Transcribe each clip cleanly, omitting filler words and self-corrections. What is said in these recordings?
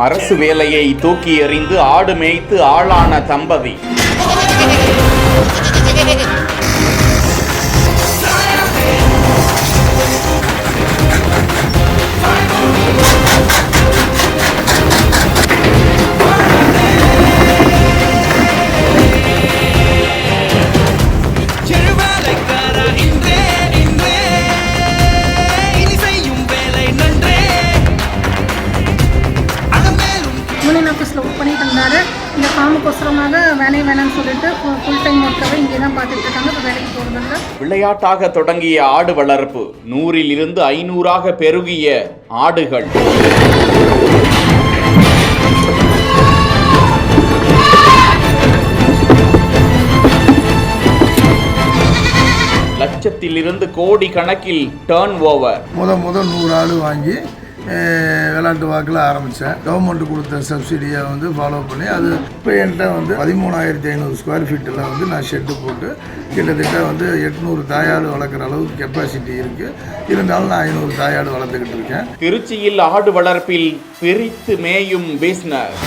அரசு வேலையை தூக்கி எறிந்து ஆடு மேய்த்து ஆளான தம்பதி. யூனியன் ஆஃபீஸில் ஒர்க் பண்ணிட்டு இருந்தார். இந்த ஃபார்முக்கோசரமாக வேணாம்னு சொல்லிட்டு ஃபுல் டைம் ஒர்க்காகவே இங்கே தான் பார்த்துட்டு இருக்காங்க. இப்போ வேலைக்கு போகிறதில்ல. விளையாட்டாக தொடங்கிய ஆடு வளர்ப்பு 100 இருந்து 500 பெருகிய ஆடுகள். லட்சத்திலிருந்து கோடி கணக்கில் டர்ன் ஓவர். முதல் 100 ஆடு வாங்கி விளையாட்டு வாக்கில் ஆரம்பித்தேன். கவர்மெண்ட் கொடுத்த சப்சிடியை ஃபாலோ பண்ணி அது இப்போ என்கிட்ட 13,500 ஸ்கொயர் ஃபீட்டில் நான் ஷெட்டு போட்டு கிட்டத்தட்ட 800 தாயாடு வளர்க்குற அளவுக்கு கெப்பாசிட்டி இருக்குது. இருந்தாலும் நான் 500 தாயாடு வளர்த்துக்கிட்டு இருக்கேன். திருச்சியில் ஆடு வளர்ப்பில் பிரித்து மேயும் பிஸ்னஸ்.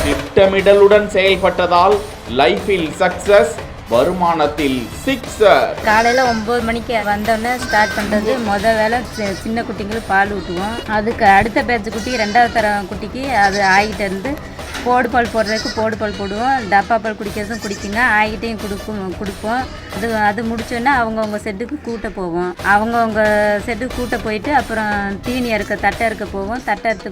திட்டமிடலுடன் செயல்பட்டதால் லைஃபில் சக்சஸ், வருமானத்தில் சிக்ஸர். காலையில் 9 மணிக்கு வந்தோடனே ஸ்டார்ட் பண்ணுறது. மொதல் வேலை சின்ன குட்டிங்களுக்கு பால் ஊட்டுவோம். அதுக்கு அடுத்த பேட்ச் குட்டி 2வது தரம் குட்டிக்கு அது ஆகிட்ட இருந்து போடு பால் போடுறதுக்கு போடு பால் போடுவோம். டப்பா பால் குடிக்கிறதும் குடிக்குங்க. ஆகிட்டையும் கொடுப்போம். அது முடிச்சோன்னா அவங்கவுங்க செட்டுக்கு கூட்ட போவோம். அவங்கவுங்க செட்டுக்கு கூட்ட போயிட்டு அப்புறம் தீனி தட்டை இருக்க போவோம். தட்டை எடுத்து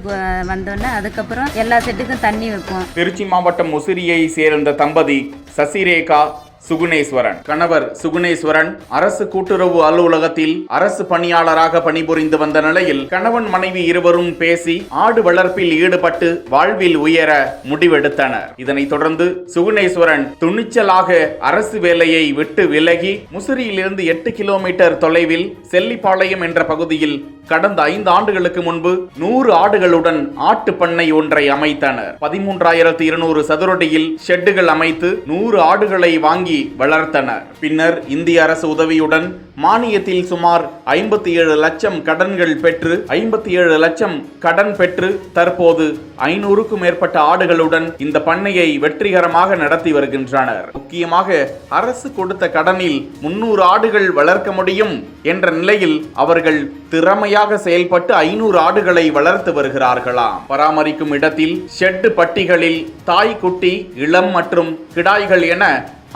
வந்தோடனே அதுக்கப்புறம் எல்லா செட்டுக்கும் தண்ணி வைப்போம். திருச்சி மாவட்டம் முசிறியை சேர்ந்த தம்பதி சசிரேகா சுகுணேஸ்வரன். கணவர் சுகுணேஸ்வரன் அரசு கூட்டுறவு அலுவலகத்தில் அரசு பணியாளராக பணிபுரிந்து வந்த நிலையில் கணவன் மனைவி இருவரும் பேசி ஆடு வளர்ப்பில் ஈடுபட்டு வாழ்வில் உயர முடிவெடுத்தனர். இதனைத் தொடர்ந்து சுகுணேஸ்வரன் துணிச்சலாக அரசு வேலையை விட்டு விலகி முசிறியிலிருந்து 8 கிலோமீட்டர் தொலைவில் செல்லிப்பாளையம் என்ற பகுதியில் கடந்த 5 ஆண்டுகளுக்கு முன்பு 100 ஆடுகளுடன் ஆட்டு பண்ணை ஒன்றை அமைத்தனர். 13,200 சதுரடியில் ஷெட்டுகள் அமைத்து 100 ஆடுகளை வாங்கி வளர்த்தனர். பின்னர் இந்திய அரசு உதவியுடன் மானியத்தில் சுமார் 57 லட்சம் கடன்கள் பெற்று 57 லட்சம் கடன் பெற்று தற்போது 500க்கும் மேற்பட்ட ஆடுகளுடன் இந்த பண்ணையை வெற்றிகரமாக நடத்தி வருகின்றனர். முக்கியமாக அரசு கொடுத்த கடனில் 300 ஆடுகள் வளர்க்க முடியும் என்ற நிலையில் அவர்கள் திறமையாக செயல்பட்டு 500 ஆடுகளை வளர்த்து வருகிறார்களாம். பராமரிக்கும் இடத்தில் ஷெட்டு பட்டிகளில் தாய், குட்டி, இளம் மற்றும் கிடாய்கள் என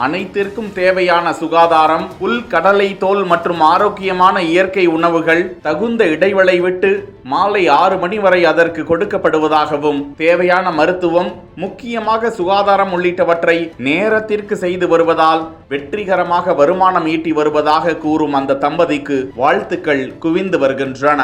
அனைத்திற்கும் தேவையான சுகாதாரம், புல், கடலை தோல் மற்றும் ஆரோக்கியமான இயற்கை உணவுகள் தகுந்த இடைவெளி விட்டு மாலை 6 மணி வரை அதற்கு கொடுக்கப்படுவதாகவும், தேவையான மருத்துவம், முக்கியமாக சுகாதாரம் உள்ளிட்டவற்றை நேரத்திற்கு செய்து வருவதால் வெற்றிகரமாக வருமானம் ஈட்டி வருவதாக கூறும் அந்த தம்பதிக்கு வாழ்த்துக்கள் குவிந்து வருகின்றன.